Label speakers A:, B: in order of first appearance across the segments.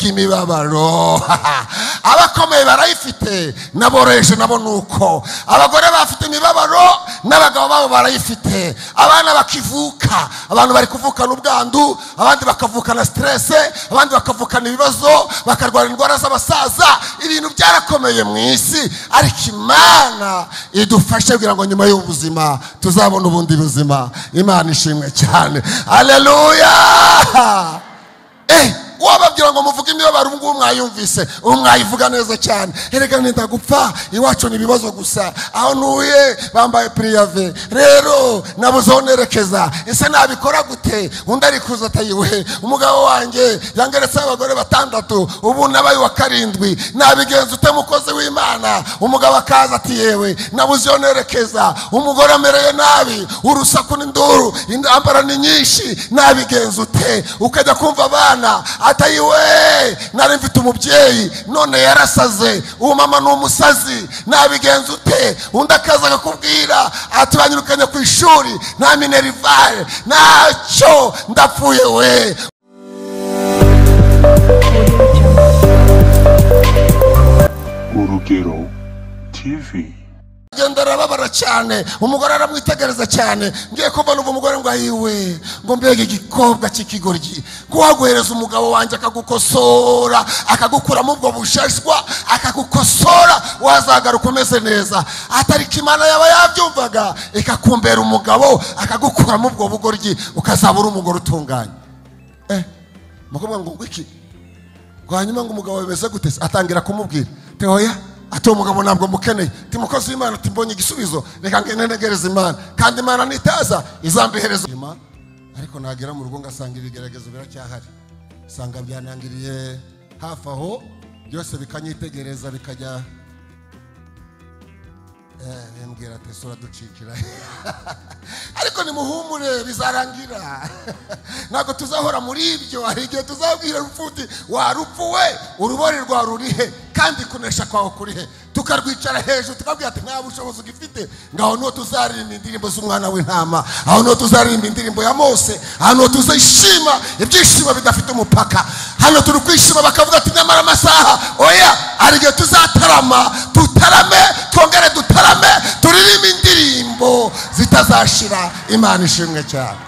A: mbega imibabaro abakomeye barayifite naboroheje nabo nuko abagore bafite imibabaro n'abagabo babo barayifite abana bakivuka abantu bari kuvukana ubwandu abandi bakavukana stress abandi bakavukana ibibazo bakarwara indwara z'abasaza ibintu byarakomeye mu isi ariko Imana idufashe kugira ngo nyuma y'ubuzima tuzabona ubundi buzima Imana ishimwe cyane haleluya wababwira ngo muvuge imibabaro ubungubu mwayumvise mwayivuga neza cyane erega nenda gupfa iwacu ni ibibazo gusa aho nuye bambaye priyave rero nabuzonerekeza ese nabikora gute undi ari kuza atayiwe umugabo wanjye yangeretse abagore 6 ubu nabaye wa 7 nabigenza ute mukozi w'Imana umugabo akaza ati yewe nabuzonerekeza umugore amereye nabi urusaku n'induru intambara ni nyinshi nabigenza ute ukajya kumva abana atayiwe nari mfite umubyeyi none yarasaze umama n'umusazi nabigenza ute undi akaza akakubwira ati banyirukanye ku ishuri nta minerivare nacyo ndapfuye we
B: Urugero TV
A: gendera babara cyane umugore aramwitegereza cyane ngiye kumva n'ubu umugore ngo ayiwe ngo mbege igikobwa cy'ikigoryi kuhaguhereza umugabo wanjye akagukosora akagukura mu bwo bushashwa akagukosora wazagaruka umeze neza atari Imana yaba yabyumvaga ikakumbera umugabo akagukura mu bwo bugoryi ukazabura umugore utunganye mukobwa ngo wiki hanyuma ngo umugabo bimeze gute atangira kumubwira teoya ati umugabo ntabwo mukeneye timukozi w'Imana timbonye igisubizo reka ngenegereza Imana kandi Imana nitaza izambihereza ariko nagera mu rugo ngasanga ibigeragezo biracyahari sanga byanangiriye hafi aho byose bikanyitegereza bikajya mbwira ati sura ducikira ariko ni muhumure bizarangira ntabwo tuzahora muri ibyo hari igihe tuzabwira rupfuti warupfuwe urubori rwa rurihe kandi kunesha kwawe kurihe tukarwicara hejuru tukabwira ati nta bushobozi ugifite ngaho no tuzaririmba indirimbo z'umwana w'intama aho no tuzaririmba indirimbo ya Mose hano tuzishima ibyishimo bidafite umupaka hano turi kwishima bakavuga ati nyamara amasaha oya ari igihe tuzatarama tutarame twongere dutarame turirimba indirimbo zitazashira Imana ishimwe cyane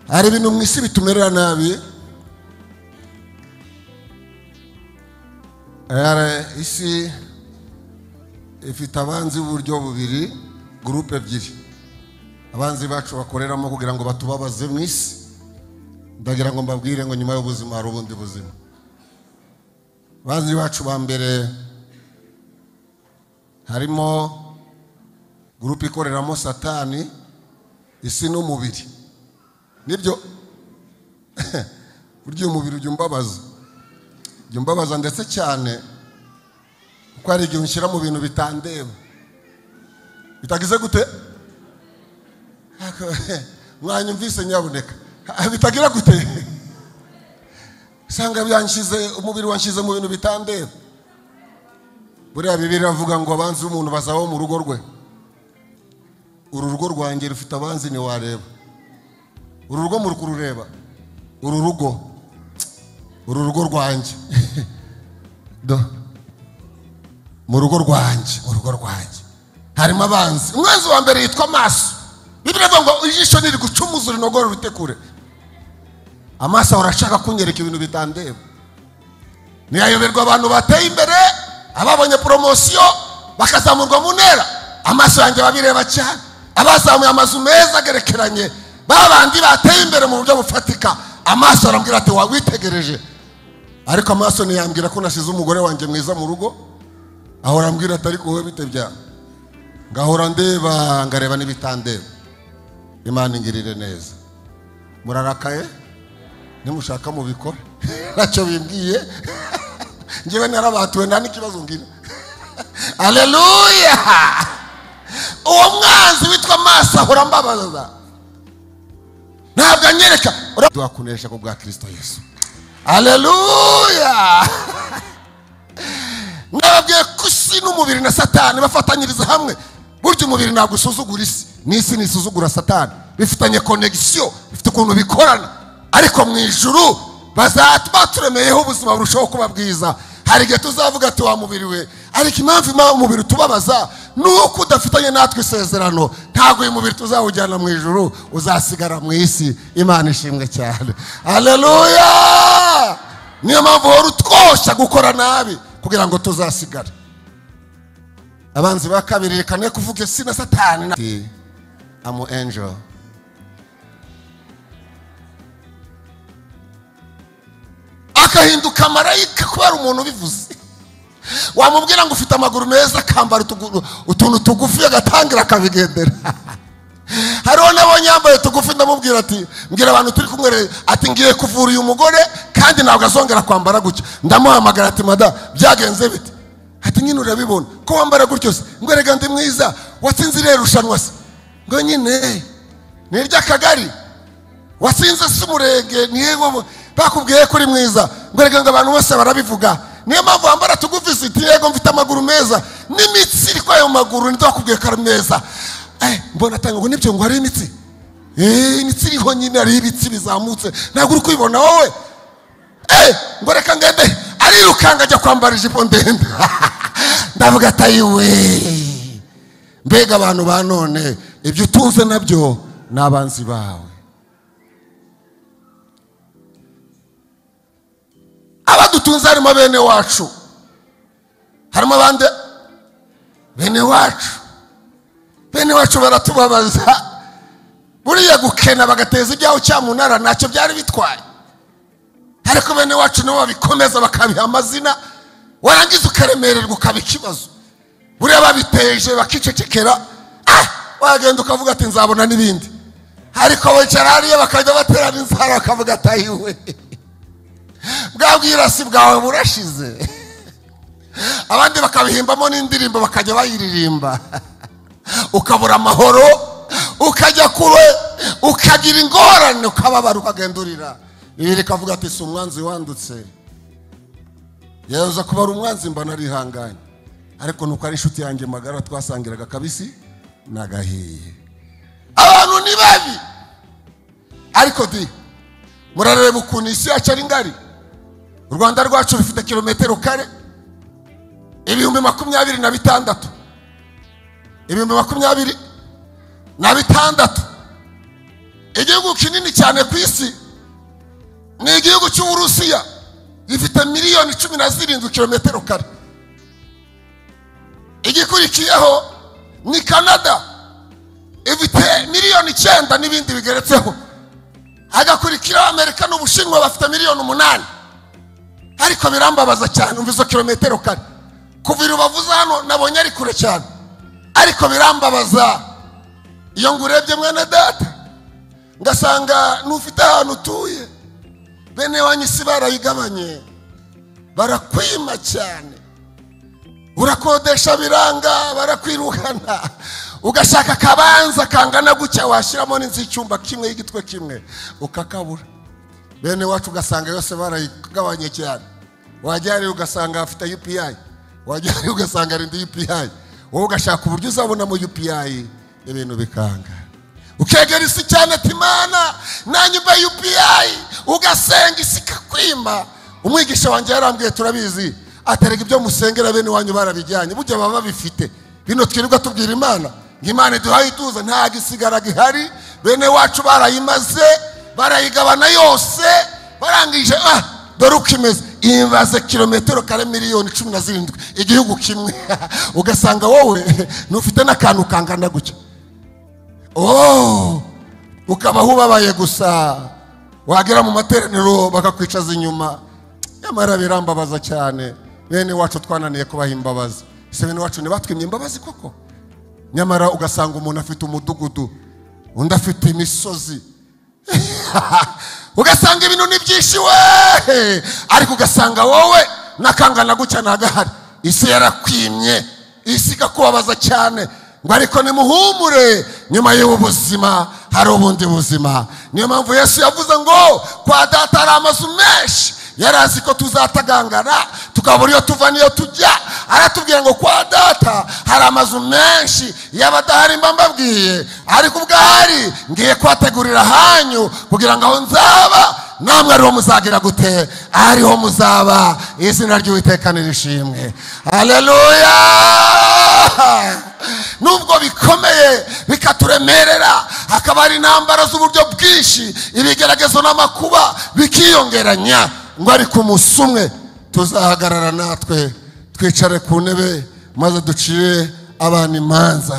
A: hari ibintu mu isi bitumerera nabi isi ifite abanzi uburyo bubiri groupe ebyiri abanzi bacu bakoreramo kugira ngo batubabaze mu isi ndagira ngo mbabwire ngo nyuma y'ubuzima hari ubundi buzima abanzi bacu ba mbere harimo groupe ikoreramo Satani isi n'umubiri nibyo buryo umubiri umbabaza ndetse cyane kuko hari igihe unshyira mu bintu bitandeba bitagize gute mwanyumvise nyabuneka bitagira gute sanga byanshize umubiri wanshize mu bintu bitandeba buriya Bibiliya iravuga ngo abanzi b'umuntu bazaho mu rugo rwe uru rugo rwanjye rufite abanzi ni wareba uru rugo muri kurureba uru rugo rwanjye mu rugo rwanjye harimo abanzi umwanzi wa mbere yitwa amaso Bibiliya ivuga ngo ijisho niri gucumuza urinogora rutekure amaso arashaka kunyereka ibintu bitandeba niyayoberwa abantu bateye imbere ababonye promotion bakazamurwa mu ntera amaso yanjye babireba cyane abazamuye amazu meza agerekeranye babandi bateye imbere mu buryo bufatika amaso arambwira ati wawitegereje ariko amaso niyambwira ko nasize umugore wanjye mwiza mu rugo ahora ambwira ati ariko wowe bitebya ngahora ndeba ngareba n'ibitandeba Imana ingirire neza murarakaye nimushaka mu bikora nacyo bimbwiye ngewe narabatuwe nta n'ikibazo ngira haleluya uwo mwanzi witwa amaso ahora mbabaza ntabwo anyereka twakunesha ku bwa Kristo Yesu haleluya nababwiye kusi n'umubiri na Satani bafatanyiriza hamwe buryo umubiri ntabwo usuzugura isi n'isi nisuzugura Satani bifitanye connection bifite ukuntu bikorana, ariko mu ijuru bazatuma turemeyeho ubuzima burushaho kuba bwiza. Hari igihe tuzavuga ati wa mubiri we, ariko impamvu umubiri tubabaza nuko udafitanye natwe isezerano. Ntabwo uyu mubiri tuzawujyana mu ijuru, uzasigara mu isi. Imana ishimwe cyane, haleluya. Niyo mpamvu uhora utwosha gukora nabi kugira ngo tuzasigare. Abanzi ba kabiri, reka ne kuvuga isi na Satani. Amu angel, akahinduka marayika kubera umuntu bivuze. Wamubwira ngo ufite amaguru meza, akambara utuntu tugufi agatangira akabigendera. Hariho nabonye yambaye tugufi, ndamubwira ati mbwira abantu turi kumwe ati ngiye kuvura uyu mugore kandi ntabwo azongera kwambara gutya. Ndamuhamagara ati mada byagenze bite? Ati nyine urabibona ko wambara gutyo se? Ngo rega ndi mwiza, watsinze irerushanwa se? Ngo nyine ni iry'akagari, watsinze se umurenge, niyo bakubwiye kuri mwiza. Ngo rega ngo abantu bose barabivuga, niyo mpamvu wambara tugufi se? Yego mfite amaguru meza n'imitsi iri kwayo maguru, ndakubwiye ko ari meza. Mbona atanga ngo nibyo ngo hari imitsi. Imitsi iriho nyine, ari ibitsi bizamutse, ntabwo uri kubibona wowe. Ngo reka ngende, arirukanga ajya kwambara ijipo ndende. Ndavuga atayiwe, mbega abantu ba none ibyo utunze nabyo n'abanzi bawe. Abadutunze harimo bene wacu, harimo abandi bene wacu. Bene wacu baratubabaza, buriya gukena bagateza ibyaho cyamunara ntacyo byari bitwaye, ariko bene wacu nabo babikomeza bakabiha amazina, warangiza ukaremererwa ukaba ikibazo. Buriya babiteje bakicecekera, wagenda ukavuga ati nzabona n'ibindi, ariko wicara hariya bakajya baterana inzara bakavuga atayiwe, bwa bwirasi bwawe burashize. Abandi bakabihimbamo n'indirimbo bakajya bayiririmba, ukabura amahoro, ukajya kure, ukagira ingorane, ukababara, ukagendurira. Bibiri kavuga ati si umwanzi wandutse, yaza kuba ari umwanzi mba narihanganye, ariko nuko ari inshuti yanjye magara twasangiraga kabisi nagahiye. Abantu ni babi, ariko murareba ukuntu isi yacu ari ngari. U Rwanda rwacu rufite kilometero kare 26,000, 26,000. Igihugu kinini cyane ku isi ni igihugu cy'Uburusiya, gifite miliyoni 17 kilometero kare. Igikurikiyeho ni Canada, ifite miliyoni 9 n'ibindi bigeretseho. Hagakurikiraho Amerika n'Ubushinwa, bafite miliyoni 8. Ariko birambabaza cyane, umva izo kilometero kare. Kuva Rubavuza hano nabonye ari kure cyane, ariko birambabaza. Iyo ngurebye mwene data ngasanga nufite ahantu utuye, bene wanyu isi barayigabanye, barakwima cyane, urakodesha biranga, barakwirukana, ugashaka kabanza kangana gutya washyiramo n'inzu y'icyumba kimwe y'igitwe kimwe ukakabura. Bene wacu ugasanga yose barayigabanye cyane, wajyari ugasanga afite UPI, wajyari ugasanga rindi UPI, wowe ugashaka uburyo uzabona mu UPI, ibintu bikanga. Ukegera isi cyane ati Imana nanyumva UPI, ugasenga isi kakwima. Umwigisha wanjye yarambwiye turabizi, aterega ibyo musengera bene wanyu barabijyanye, burya baba bifite. Bino twirirwa tubwira Imana, ng'Imana iduhaye ituze, nta gisigara gihari. Bene wacu barayimaze, barayigabana yose, barangije dore ukimeze. Imbaze kilometero kare miliyoni 17, igihugu kimwe. Ugasanga wowe nufite n'akantu kangana gutya, ukaba hubabaye gusa. Wagera mu materaniro bakakwicaza inyuma. Nyamara birambabaza cyane, bene wacu twananiye kubaha imbabazi. Se bene wacu nibatwimye imbabazi koko? Nyamara ugasanga umuntu afite umudugudu, undi afite imisozi, ugasanga ibintu ni byinshi we, ariko ugasanga wowe nakangana gutya nagahari. Isi yarakwimye, isi gakubabaza cyane. Ngo ariko nimuhumure, nyuma y'ubuzima hari ubundi buzima. Niyo mpamvu Yesu yavuze ngo kwa data hari amazu menshi. Yarazi ko tuzatagangana, tukabura iyo tuva niyo tujya. Aratubwira ngo kwa data hari amazu menshi, y'abadahari mba mbabwiye, ariko ubwahari ngiye kubategurira hanyu, kugira ngo aho nzaba namwe ariho muzagira gute, ariho muzaba. Izina ry'Uwiteka nirishimwe. Haleluya. Nubwo bikomeye bikaturemerera, hakaba ari intambara z'uburyo bwinshi, ibigeragezo n'amakuba bikiyongeranya, ngo ariko umunsi umwe tuzahagarara natwe, twicare ku ntebe, maze ducire abantu imanza.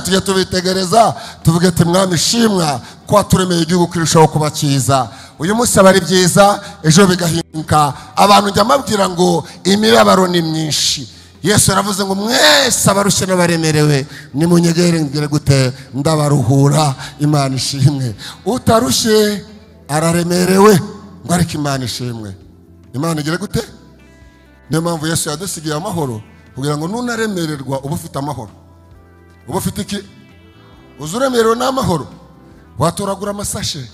A: Tujye tubitegereza, tuvuge ati mwami shimwa ko waturemeye igihugu kirushaho kuba cyiza. Uyu munsi aba ari byiza, ejo bigahinduka. Abantu njya mabwira ngo imibabaro ni myinshi. Yesu yaravuze ngo mwese abarushye n'abaremerewe nimunyegere ngire gute, ndabaruhura. Imana ishimwe. Utarushye araremerewe, ngo ariko Imana ishimwe. Imana igire gute? Niyo mpamvu Yesu yadusigiye amahoro, kugira ngo nunaremererwa uba ufite amahoro. Uba ufite iki? Uzuremerewe n'amahoro, watoragura amasashe.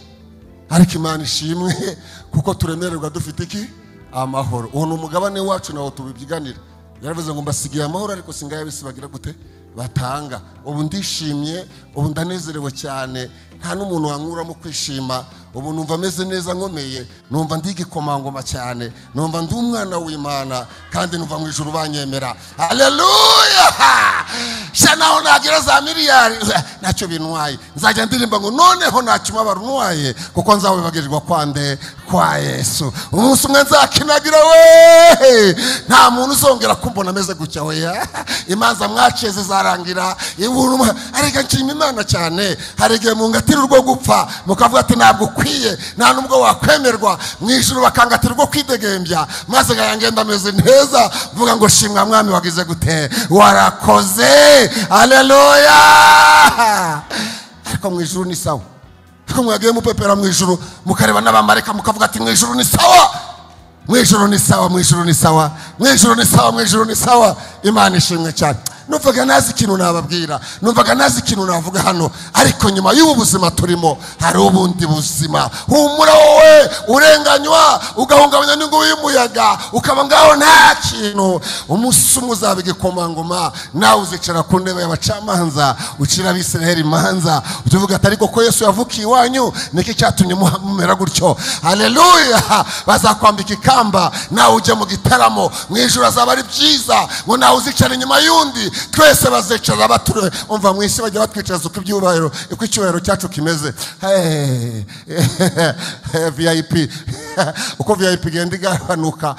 A: Ariko Imana ishimwe kuko turemererwa dufite iki? Amahoro. Uwo ni umugabane wacu, nawo tubibyiganira. Yaravuze ngo mbasigiye amahoro, ariko singaya bisi bagira gute, batanga. Ubu ndishimye, ubu ndanezerewe cyane, nta n'umuntu wankuramo kwishima. Ubu numva meze neza, nkomeye, numva ndigikomangoma cyane, numva ndi umwana w'Imana, kandi numva mu ijuru banyemera. Haleluya. Shanaho nagira za miliyari ntacyo bintwaye, nzajya ndirimba ngo noneho ntacyo barunwaye, kuko nzabibagirirwa kwande kwa Yesu. Umunsi umwe nzakinagira we, nta muntu uzongera kumbona ameze gutya we. Imanza mwaciye zizarangira. Ariko nshima Imana cyane, hari igihe mungatira urwo gupfa, mukavuga ati ntabwo ukwiye, nta nubwo wakwemerwa. Mu ijuru bakangatira urwo kwidegembya, maze ngenda ameze neza, mvuga ngo shimwa mwami wagize gute, warakoze. Haleluya. Ariko mu ijuru ni sawa. Ariko mwagiye mupepera mu ijuru, mukareba n'abamarika, mukavuga ati mu ijuru ni sawa, mu ijuru ni sawa, mu ijuru ni sawa, mu ijuru ni sawa, mu ijuru ni sawa. Imana ishimwe cyane. Numvaga nazi ikintu nababwira, numvaga nazi ikintu navuga hano, ariko nyuma y'ubu buzima turimo hari ubundi buzima. Humura wowe urenganywa, ugahungabanya n'ingubu y'umuyaga, ukaba ngaho nta kintu. Umunsi umwe uzaba igikomangoma, nawe uzicara ku ntebe y'abacamanza, ucira Abisiraheli imanza, utuvuga ati ariko ko Yesu yavukiye iwanyu, niki cyatumye mumera gutyo. Haleluya. Bazakwambika ikamba, nawe ujye mu gitaramo. Mu ijuru azaba ari byiza, ngo nawe uzicara inyuma y'undi, twese bazicara bature. Umva mu isi bajya batwicaza uko ibyubahiro, uko icyubahiro cyacu kimeze. VIP uko VIP genda igabanuka,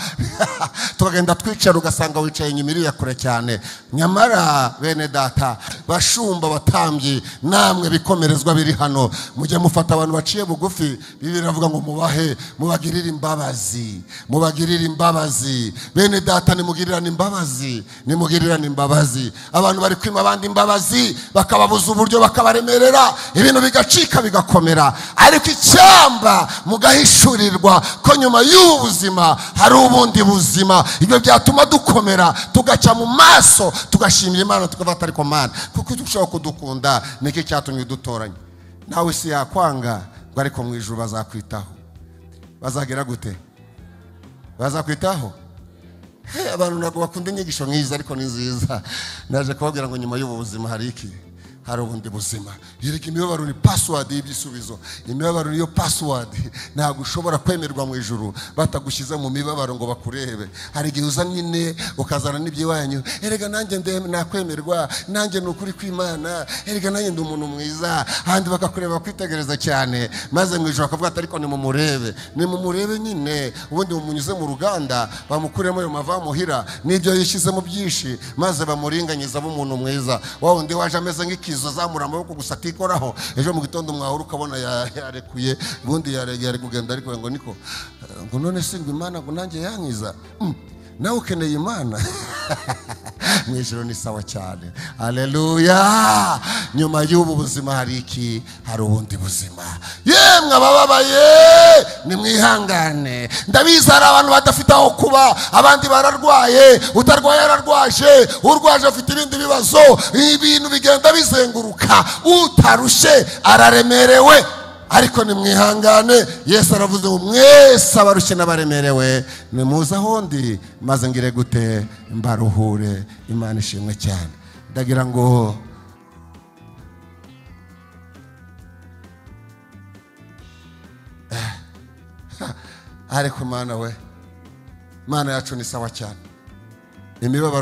A: tugenda twicara ugasanga wicaye inyuma iriya kure cyane. Nyamara bene data, bashumba, batambyi, namwe bikomerezwa biri hano, mujye mufata abantu baciye bugufi. Bibiri ravuga ngo mubahe, mubagirire imbabazi, mubagirire imbabazi. Bene data, nimugirirane imbabazi, nimugirirane imbabazi. Abantu bari kwima abandi imbabazi, bakababuza uburyo, bakabaremerera, ibintu bigacika bigakomera. Ariko icyamba mugahishurirwa ko nyuma y'ubuzima hari ubundi buzima. Ibyo byatuma dukomera, tugaca mu maso, tugashimira Imana, tukavata ariko Mana kuko dushobora kudukunda, niki cyatumye dutoranya. Nawe si yakwanga, ngo ariko mu ijuru bazakwitaho. Bazagira gute? Bazakwitaho. Abantu ntabwo bakunda inyigisho nk'izi, ariko ni nziza. Naje kubabwira ngo nyuma y'ubu buzima hari iki? Hari ubundi buzima. Yereka imibabaro ni password y'ibisubizo. Imibabaro niyo password. Ntabwo ushobora kwemerwa mu ijuru batagushyize mu mibabaro ngo bakurebe. Hari igihe uza nyine ukazana n'ibyiwanyu, erega nanjye nakwemerwa, nanjye nukuri kw'Imana, erega nanjye ndi umuntu mwiza, handi bakakureba kwitegereza cyane, maze mu ijuru akavuga ati ariko ni mumurebe nyine, ubundi munyuze mu ruganda, bamukuremo ayo mava muhira n'ibyo yishyize mu byishi, maze bamuringanyiza b'umuntu mwiza. Wawe ndi waje ameze nk'iki zamura amaboko gusa atikoraho, ejo mu gitondo mwahura ukabona yarekuye, ubundi yari kugenda, ariko ngo niko ngo none singwa Imana ngo nanjye yankiza. Nawe ukeneye Imana. Mu ijuru ni sawa cyane. Haleluya. Nyuma y'ubu buzima hari iki? Hari ubundi buzima. Yemwe abababaye nimwihangane, ndabizi hari abantu badafite aho kuba, abandi bararwaye, utarwaye ararwaje, urwaje afite ibindi bibazo, ibintu bigenda bizenguruka. Utarushe araremerewe, ariko nimwihangane. Yesu aravuze ngo mwese abarushye n'abaremerewe nimuze aho ndi maze ngire gute mbaruhure. Imana ishimwe cyane. Ndagira ngo ariko Mana we, Mana yacu ni sawa cyane. Imibabaro